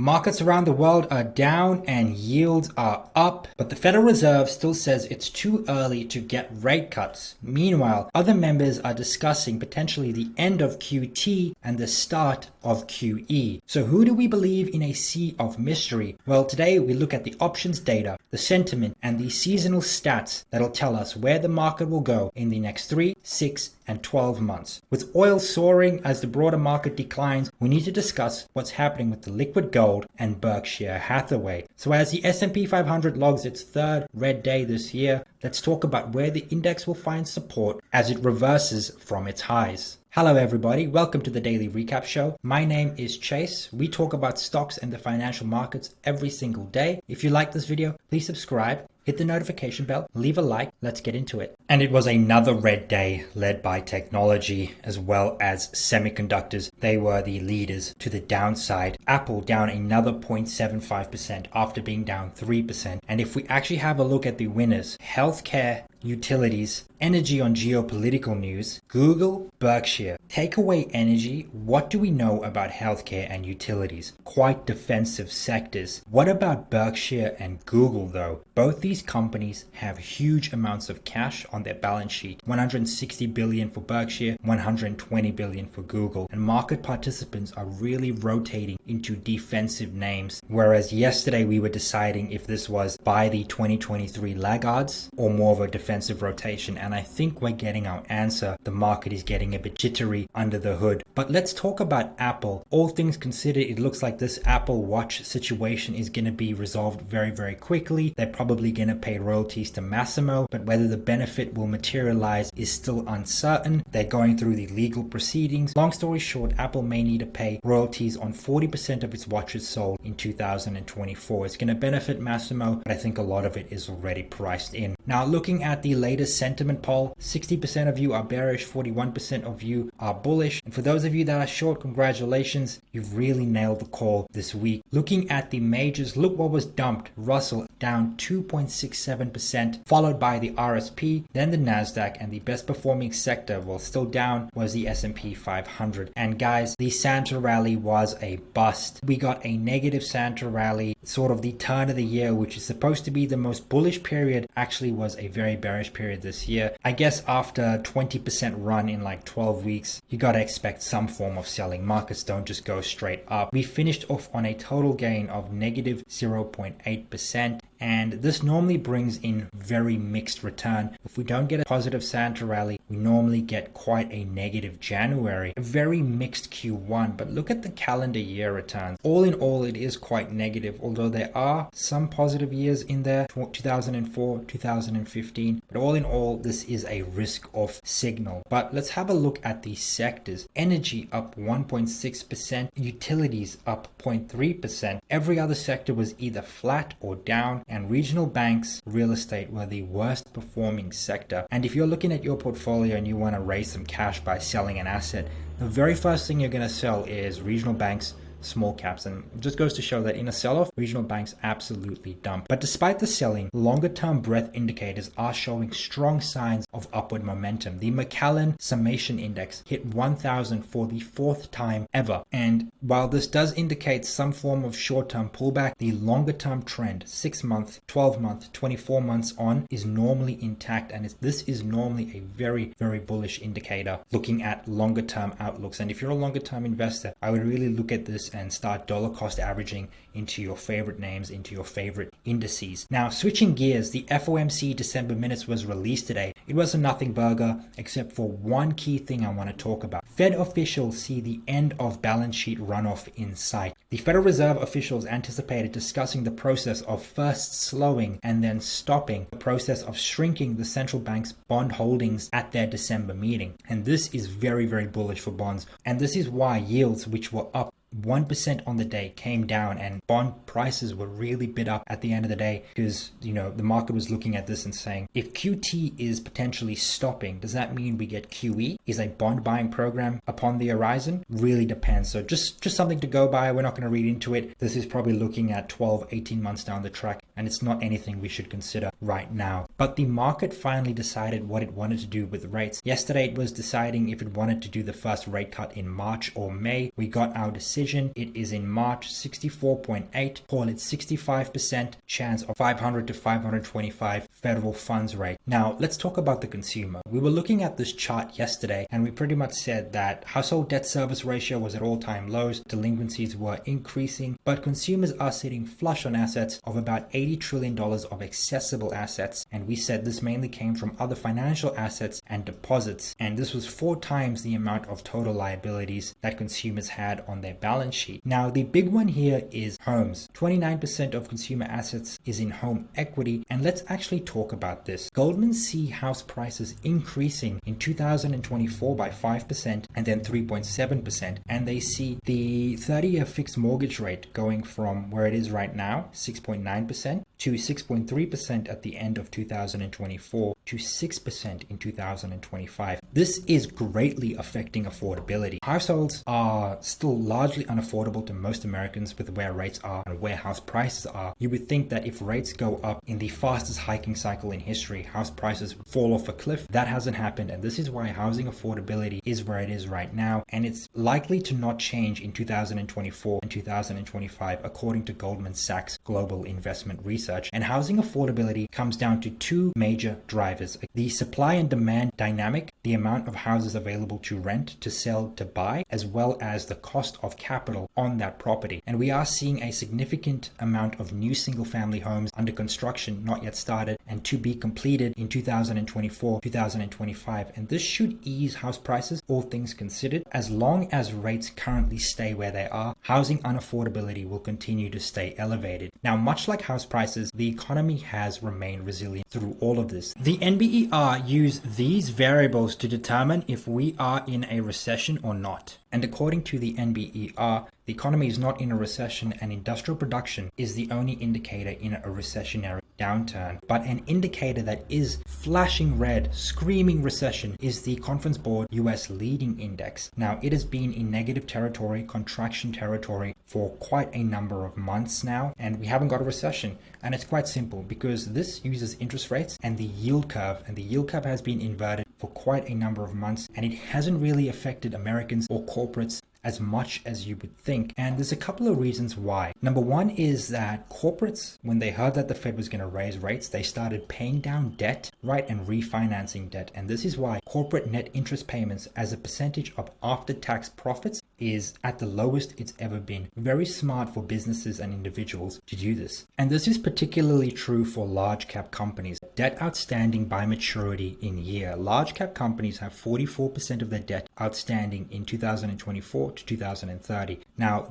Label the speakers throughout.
Speaker 1: Markets around the world are down and yields are up, but the Federal Reserve still says it's too early to get rate cuts. Meanwhile, other members are discussing potentially the end of QT and the start of QE. So who do we believe in a sea of mystery? Well, today we look at the options data, the sentiment, and the seasonal stats that'll tell us where the market will go in the next 3, 6, and 12 months. With oil soaring as the broader market declines, we need to discuss what's happening with the liquid gold and Berkshire Hathaway. So as the S&P 500 logs its third red day this year, let's talk about where the index will find support as it reverses from its highs. Hello everybody, welcome to the Daily Recap Show. My name is Chase. We talk about stocks and the financial markets every single day. If you like this video, please subscribe, hit the notification bell, leave a like, let's get into it. And it was another red day led by technology as well as semiconductors. They were the leaders to the downside. Apple down another 0.75% after being down 3%. And if we actually have a look at the winners, healthcare, utilities, energy on geopolitical news, Google, Berkshire. Take away energy, what do we know about healthcare and utilities? Quite defensive sectors. What about Berkshire and Google though? Both these companies have huge amounts of cash on their balance sheet. 160 billion for Berkshire, 120 billion for Google. And market participants are really rotating into defensive names. Whereas yesterday we were deciding if this was buy the 2023 laggards or more of a defensive rotation, and I think we're getting our answer. The market is getting a bit jittery under the hood. But let's talk about Apple. All things considered, it looks like this Apple Watch situation is going to be resolved very, very quickly. They're probably going to pay royalties to Massimo, but whether the benefit will materialize is still uncertain. They're going through the legal proceedings. Long story short, Apple may need to pay royalties on 40% of its watches sold in 2024. It's going to benefit Massimo, but I think a lot of it is already priced in. Now, looking at the latest sentiment poll, 60% of you are bearish, 41% of you are bullish. And for those of you that are short, congratulations, you've really nailed the call this week. Looking at the majors, look what was dumped. Russell down 2.67%, followed by the RSP, then the Nasdaq, and the best performing sector, while still down, was the S&P 500. And guys, the Santa rally was a bust. We got a negative Santa rally, sort of the turn of the year, which is supposed to be the most bullish period, actually was a very bearish period this year. I guess after 20% run in like 12 weeks, you gotta expect some form of selling. Markets don't just go straight up. We finished off on a total gain of negative 0.8%. And this normally brings in very mixed return. If we don't get a positive Santa rally, we normally get quite a negative January, a very mixed Q1. But look at the calendar year returns. All in all, it is quite negative, although there are some positive years in there, 2004, 2015. But all in all, this is a risk-off signal. But let's have a look at the sectors. Energy up 1.6%, utilities up 0.3%. Every other sector was either flat or down. And regional banks, real estate were the worst performing sector. And if you're looking at your portfolio and you want to raise some cash by selling an asset, the very first thing you're going to sell is regional banks, small caps, and it just goes to show that in a sell-off, regional banks absolutely dump. But despite the selling, longer term breadth indicators are showing strong signs of upward momentum. The Macallan Summation Index hit 1,000 for the fourth time ever. And while this does indicate some form of short-term pullback, the longer term trend, 6 months, 12 months, 24 months on, is normally intact. And this is normally a very, very bullish indicator looking at longer term outlooks. And if you're a longer term investor, I would really look at this and start dollar cost averaging into your favorite names, into your favorite indices. Now, switching gears, the FOMC December minutes was released today. It was a nothing burger, except for one key thing I want to talk about. Fed officials see the end of balance sheet runoff in sight. The Federal Reserve officials anticipated discussing the process of first slowing and then stopping the process of shrinking the central bank's bond holdings at their December meeting. And this is very, very bullish for bonds. And this is why yields, which were up 1% on the day, came down, and bond prices were really bid up at the end of the day because, the market was looking at this and saying, if QT is potentially stopping, does that mean we get QE? Is a bond buying program upon the horizon? Really depends. So just something to go by. We're not going to read into it. This is probably looking at 12, 18 months down the track. and it's not anything we should consider right now. But the market finally decided what it wanted to do with rates. Yesterday it was deciding if it wanted to do the first rate cut in March or May. We got our decision. It is in March, 64.8, call it 65% chance of 500 to 525 federal funds rate. Now let's talk about the consumer. We were looking at this chart yesterday and we pretty much said that household debt service ratio was at all-time lows, delinquencies were increasing, but consumers are sitting flush on assets of about $80 trillion of accessible assets, and we said this mainly came from other financial assets and deposits, and this was 4 times the amount of total liabilities that consumers had on their balance sheet. Now the big one here is homes. 29% of consumer assets is in home equity, and let's actually talk about this. Goldman see house prices increasing in 2024 by 5% and then 3.7%, and they see the 30-year fixed mortgage rate going from where it is right now, 6.9%, to 6.3% at the end of 2024 to 6% in 2025. This is greatly affecting affordability. Households are still largely unaffordable to most Americans with where rates are and where house prices are. You would think that if rates go up in the fastest hiking cycle in history, house prices fall off a cliff. That hasn't happened, and this is why housing affordability is where it is right now, and it's likely to not change in 2024 and 2025 according to Goldman Sachs Global Investment Research. And housing affordability comes down to 2 major drivers: the supply and demand dynamic, the amount of houses available to rent, to sell, to buy, as well as the cost of capital on that property. And we are seeing a significant amount of new single-family homes under construction, not yet started, and to be completed in 2024, 2025. And this should ease house prices, all things considered. As long as rates currently stay where they are, housing unaffordability will continue to stay elevated. Now, much like house prices, the economy has remained resilient through all of this. The NBER use these variables to determine if we are in a recession or not. And according to the NBER, the economy is not in a recession, and industrial production is the only indicator in a recessionary downturn. But an indicator that is flashing red, screaming recession, is the Conference Board US Leading Index. Now, it has been in negative territory, contraction territory, for quite a number of months now, and we haven't got a recession. And it's quite simple because this uses interest rates and the yield curve, and the yield curve has been inverted for quite a number of months, and it hasn't really affected Americans or corporates as much as you would think. And there's a couple of reasons why. Number one is that corporates, when they heard that the Fed was going to raise rates, they started paying down debt, right, and refinancing debt. And this is why corporate net interest payments as a percentage of after-tax profits is at the lowest it's ever been. Very smart for businesses and individuals to do this. And this is particularly true for large cap companies. Debt outstanding by maturity in year. Large cap companies have 44% of their debt outstanding in 2024 to 2030. Now,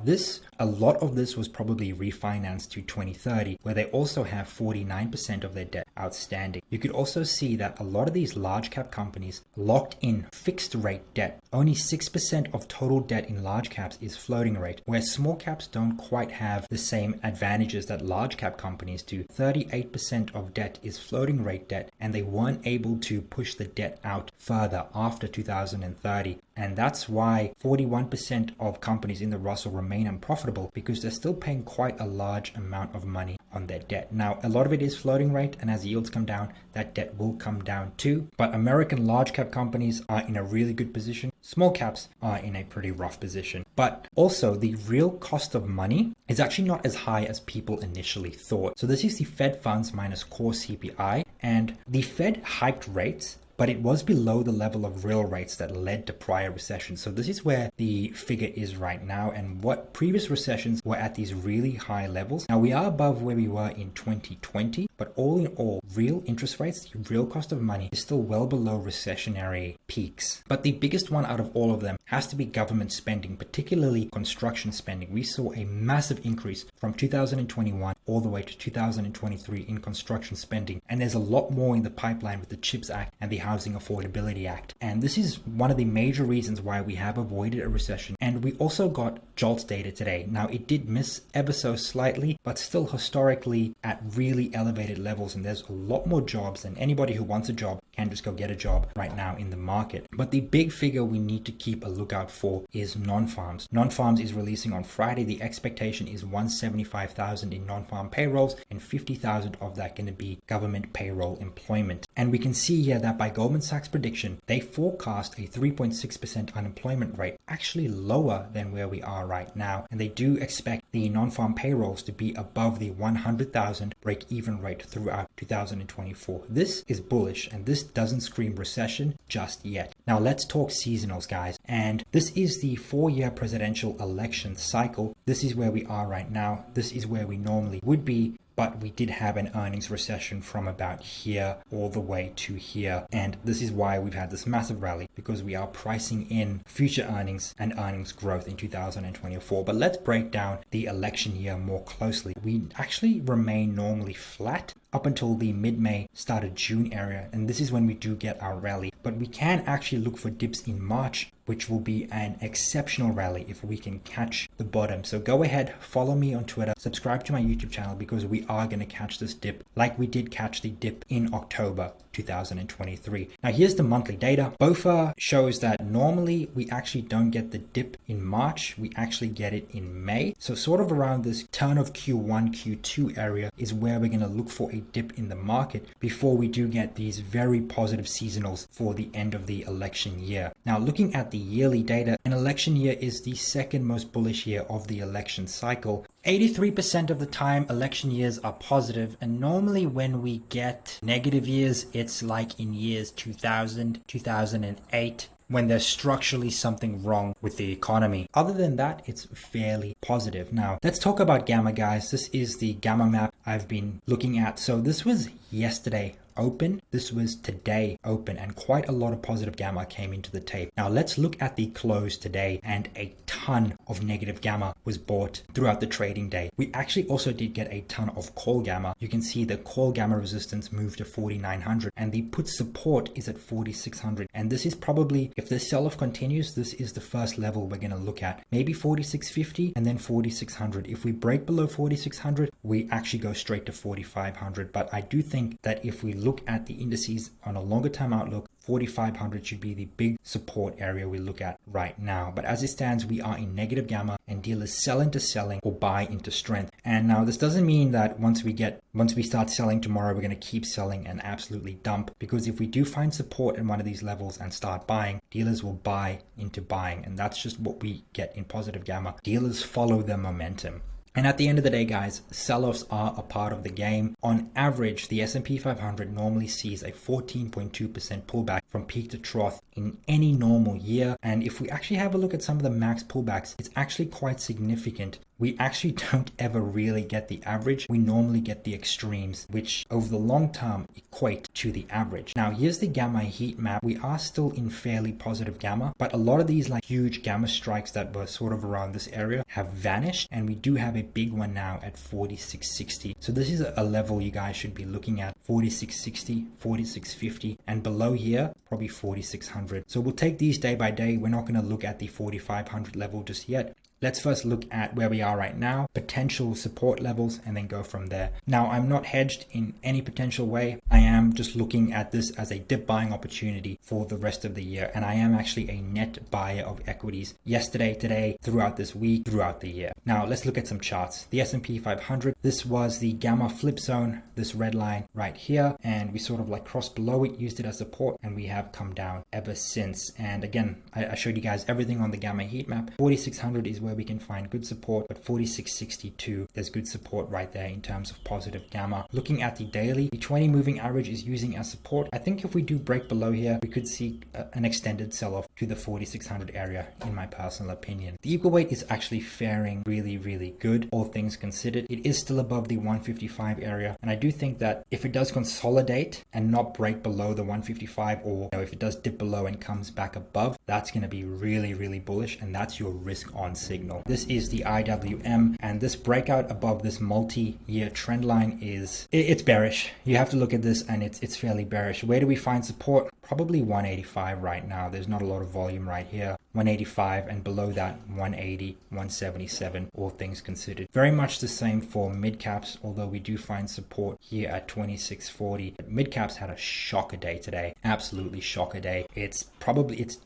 Speaker 1: a lot of this was probably refinanced to 2030, where they also have 49% of their debt outstanding. You could also see that a lot of these large cap companies locked in fixed rate debt. Only 6% of total debt in large caps is floating rate, where small caps don't quite have the same advantages that large cap companies do. 38% of debt is floating rate debt, and they weren't able to push the debt out further after 2030. And that's why 41% of companies in the Russell remain unprofitable, because they're still paying quite a large amount of money on their debt. Now, a lot of it is floating rate, and as yields come down, that debt will come down too. But American large cap companies are in a really good position. Small caps are in a pretty rough position. But also, the real cost of money is actually not as high as people initially thought. So this is the Fed funds minus core CPI, and the Fed hiked rates, but it was below the level of real rates that led to prior recessions. So this is where the figure is right now, and what previous recessions were at these really high levels. Now, we are above where we were in 2020, but all in all, real interest rates, the real cost of money, is still well below recessionary peaks. But the biggest one out of all of them has to be government spending, particularly construction spending. We saw a massive increase from 2021 all the way to 2023 in construction spending, and there's a lot more in the pipeline with the CHIPS Act and the Housing Affordability Act. And this is one of the major reasons why we have avoided a recession. And we also got jobs data today. Now, it did miss ever so slightly, but still historically at really elevated levels. And there's a lot more jobs than anybody who wants a job can just go get a job right now in the market. But the big figure we need to keep a lookout for is non-farms. Non-farms is releasing on Friday. The expectation is 175,000 in non-farm payrolls, and 50,000 of that going to be government payroll employment. And we can see here that by Goldman Sachs prediction, they forecast a 3.6% unemployment rate, actually lower than where we are right now. And they do expect the non-farm payrolls to be above the 100,000 break-even rate throughout 2024. This is bullish, and this doesn't scream recession just yet. Now let's talk seasonals, guys. And this is the 4-year presidential election cycle. This is where we are right now. This is where we normally would be. But we did have an earnings recession from about here all the way to here. And this is why we've had this massive rally, because we are pricing in future earnings and earnings growth in 2024. But let's break down the election year more closely. We actually remain normally flat up until the mid-May, started June area. And this is when we do get our rally. But we can actually look for dips in March, which will be an exceptional rally if we can catch the bottom. So go ahead, follow me on Twitter, subscribe to my YouTube channel, because we are going to catch this dip like we did catch the dip in October 2023. Now here's the monthly data. BOFA shows that normally we actually don't get the dip in March, we actually get it in May. So sort of around this turn of Q1, Q2 area is where we're going to look for a dip in the market before we do get these very positive seasonals for the end of the election year. Now looking at the yearly data, an election year is the second most bullish year of the election cycle. 83% of the time election years are positive, and normally when we get negative years, it's like in years 2000, 2008, when there's structurally something wrong with the economy. Other than that, it's fairly positive. Now, let's talk about gamma, guys. This is the gamma map I've been looking at. So this was yesterday open, this was today open, and quite a lot of positive gamma came into the tape. Now let's look at the close today, and a ton of negative gamma was bought throughout the trading day. We actually also did get a ton of call gamma. You can see the call gamma resistance moved to 4,900, and the put support is at 4,600. And this is probably, if this sell-off continues, this is the first level we're going to look at. Maybe 4,650 and then 4,600. If we break below 4,600, we actually go straight to 4,500. But I do think that if we look at the indices on a longer term outlook, 4,500 should be the big support area we look at right now. But as it stands, we are in negative gamma, and dealers sell into selling or buy into strength. And now this doesn't mean that once we start selling tomorrow, we're going to keep selling and absolutely dump, because if we do find support in one of these levels and start buying, dealers will buy into buying. And that's just what we get in positive gamma. Dealers follow the momentum. And at the end of the day, guys, sell-offs are a part of the game. On average, the S&P 500 normally sees a 14.2% pullback from peak to trough in any normal year. And if we actually have a look at some of the max pullbacks, it's actually quite significant. We actually don't ever really get the average. We normally get the extremes, which over the long term equate to the average. Now, here's the gamma heat map. We are still in fairly positive gamma, but a lot of these like huge gamma strikes that were sort of around this area have vanished, and we do have a big one now at 4660. So this is a level you guys should be looking at: 4660, 4650, and below here, probably 4600. So we'll take these day by day. We're not going to look at the 4500 level just yet. Let's first look at where we are right now, potential support levels, and then go from there. Now, I'm not hedged in any potential way. I am just looking at this as a dip buying opportunity for the rest of the year. And I am actually a net buyer of equities yesterday, today, throughout this week, throughout the year. Now, let's look at some charts. The S&P 500, this was the gamma flip zone, this red line right here. And we sort of like crossed below it, used it as support, and we have come down ever since. And again, I showed you guys everything on the gamma heat map. 4600 is where we can find good support, but 4662, there's good support right there in terms of positive gamma. Looking at the daily, the 20 moving average is using as support. I think if we do break below here, we could see an extended sell-off to the 4600 area, in my personal opinion. The equal weight is actually faring really, really good, all things considered. It is still above the 155 area, and I do think that if it does consolidate and not break below the 155, or if it does dip below and comes back above, that's going to be really, really bullish, and that's your risk on signal. This is the IWM, and this breakout above this multi-year trend line it's bearish. You have to look at this, and it's fairly bearish. Where do we find support? Probably 185 right now. There's not a lot of volume right here. 185, and below that 180, 177, all things considered. Very much the same for mid caps, although we do find support here at 2640. But mid caps had a shocker day today, absolutely shocker day. It's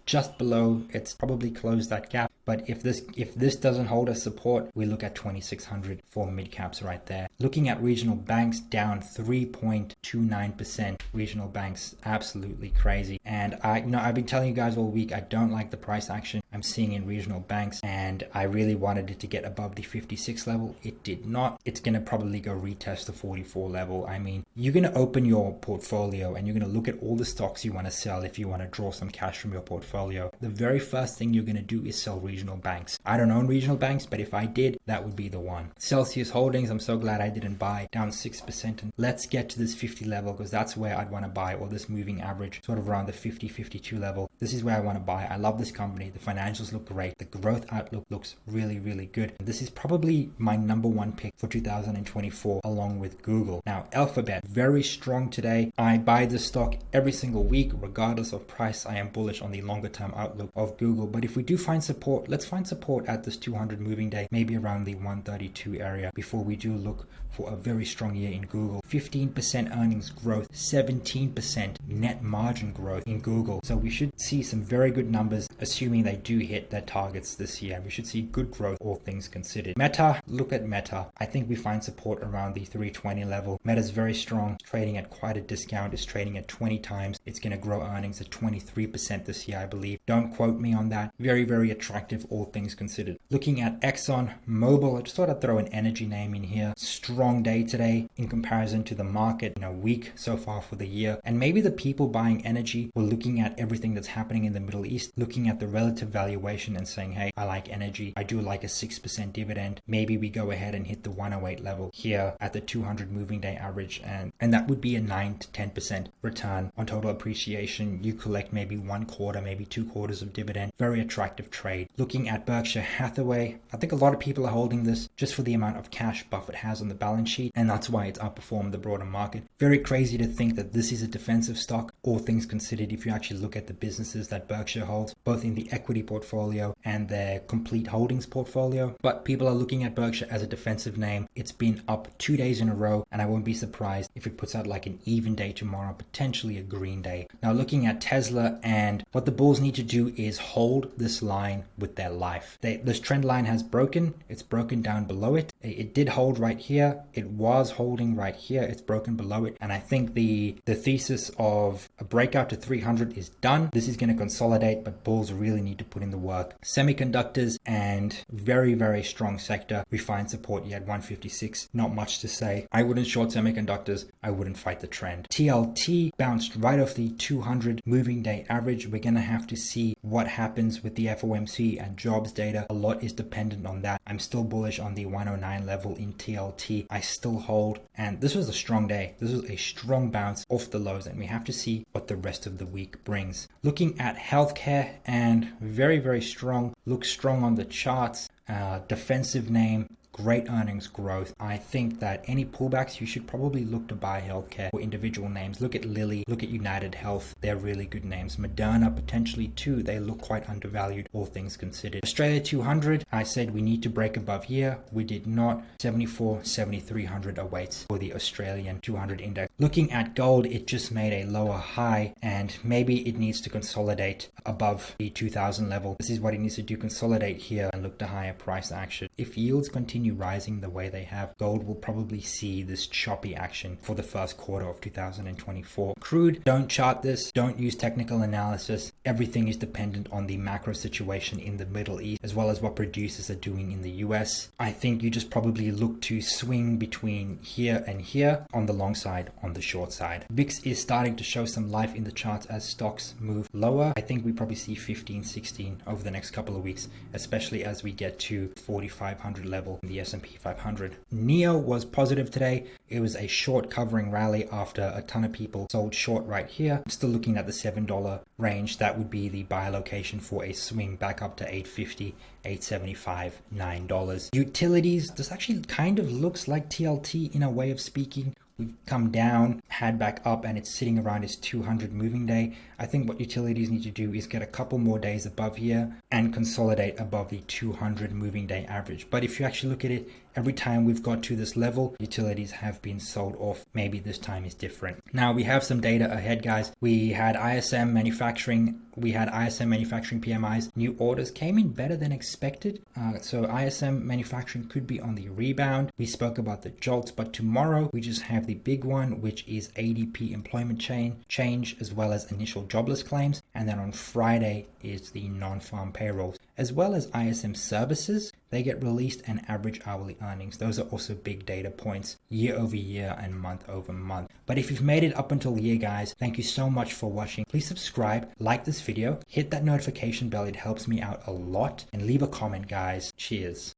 Speaker 1: just below, it's probably closed that gap. But if this doesn't hold as support, we look at 2600 for mid caps right there. Looking at regional banks, down 3.29%. Regional banks, absolutely crazy. And I've been telling you guys all week, I don't like the price action I'm seeing in regional banks, and I really wanted it to get above the 56 level. It did not. It's going to probably go retest the 44 level. I mean, you're going to open your portfolio and you're going to look at all the stocks you want to sell if you want to draw some cash from your portfolio. The very first thing you're going to do is sell regional banks. I don't own regional banks, but if I did, that would be the one. Celsius Holdings, I'm so glad I didn't buy, down 6%. And let's get to this 50 level, because that's where I'd want to buy, or this moving average, sort of around the 50, 52 level. This is where I want to buy. I love this company. The financials look great. The growth outlook looks really, really good. And this is probably my number one pick for 2024, along with Google. Now, Alphabet, very strong today. I buy this stock every single week, regardless of price. I am bullish on the longer term outlook of Google. But if we do find support, let's find support at this 200 moving day, maybe around the 132 area, before we do look for a very strong year in Google. 15% earnings growth, 17% net margin growth in Google. So we should see some very good numbers, assuming they do hit their targets this year. We should see good growth, all things considered. Meta, look at Meta. I think we find support around the 320 level. Meta's very strong, trading at quite a discount. It's trading at 20 times. It's going to grow earnings at 23% this year, I believe. Don't quote me on that. Very, very attractive, all things considered. Looking at Exxon Mobil, I just thought I'd throw an energy name in here. Strong day today in comparison to the market, weak so far for the year. And maybe the people buying energy were looking at everything that's happening in the Middle East, looking at the relative valuation and saying, hey, I like energy. I do like a 6% dividend. Maybe we go ahead and hit the 108 level here at the 200 moving day average. And that would be a 9 to 10% return on total appreciation. You collect maybe 1/4, maybe 2/4 of dividend. Very attractive trade. Looking at Berkshire Hathaway, I think a lot of people are holding this just for the amount of cash Buffett has on the balance sheet, and that's why it's outperformed the broader market. Very crazy to think that this is a defensive stock, all things considered, if you actually look at the businesses that Berkshire holds, both in the equity portfolio and their complete holdings portfolio. But people are looking at Berkshire as a defensive name. It's been up 2 days in a row, and I won't be surprised if it puts out like an even day tomorrow, potentially a green day. Now looking at Tesla, and what the bulls need to do is hold this line with their life. This trend line has broken. It's broken down below it. It did hold right here. It was holding right here. It's broken below it. And I think the thesis of a breakout to 300 is done. This is going to consolidate, but bulls really need to put in the work. Semiconductors, and very, very strong sector. We find support yet 156. Not much to say. I wouldn't short semiconductors. I wouldn't fight the trend. TLT bounced right off the 200 moving day average. We're going to have to see what happens with the FOMC and jobs data. A lot is dependent on that. I'm still bullish on the 109 level in TLT. I still hold, and this was a strong day. This was a strong bounce off the lows, and we have to see what the rest of the week brings. Looking at healthcare, and very, very strong. Looks strong on the charts. Defensive name. Great earnings growth. I think that any pullbacks, you should probably look to buy healthcare for individual names. Look at Lilly, look at United Health. They're really good names. Moderna potentially too. They look quite undervalued, all things considered. Australia 200, I said we need to break above here. We did not. 74, 7300 awaits for the Australian 200 index. Looking at gold, it just made a lower high, and maybe it needs to consolidate above the 2000 level. This is what it needs to do, consolidate here and look to higher price action. If yields continue rising the way they have, gold will probably see this choppy action for the first quarter of 2024. Crude, don't chart this, don't use technical analysis. Everything is dependent on the macro situation in the Middle East, as well as what producers are doing in the US. I think you just probably look to swing between here and here on the long side, on the short side. VIX is starting to show some life in the charts as stocks move lower. I think we probably see 15, 16 over the next couple of weeks, especially as we get to 4,500 level in the S&P 500. NEO was positive today. It was a short covering rally after a ton of people sold short right here. I'm still looking at the $7 range. That would be the buy location for a swing back up to $8.50, $8.75, $9. Utilities, this actually kind of looks like TLT in a way of speaking. we've come down, had back up, and it's sitting around its 200 moving day. I think what utilities need to do is get a couple more days above here and consolidate above the 200 moving day average. But if you actually look at it, every time we've got to this level, utilities have been sold off. Maybe this time is different. Now we have some data ahead, guys. We had ISM manufacturing PMIs. New orders came in better than expected. So ISM manufacturing could be on the rebound. We spoke about the jolts, but tomorrow we just have the big one, which is ADP employment change, as well as initial jobless claims. And then on Friday is the non-farm payrolls, as well as ISM services. They get released, and average hourly earnings. Those are also big data points year over year and month over month. But if you've made it up until here, guys, thank you so much for watching. Please subscribe, like this video, hit that notification bell. It helps me out a lot, and leave a comment, guys. Cheers.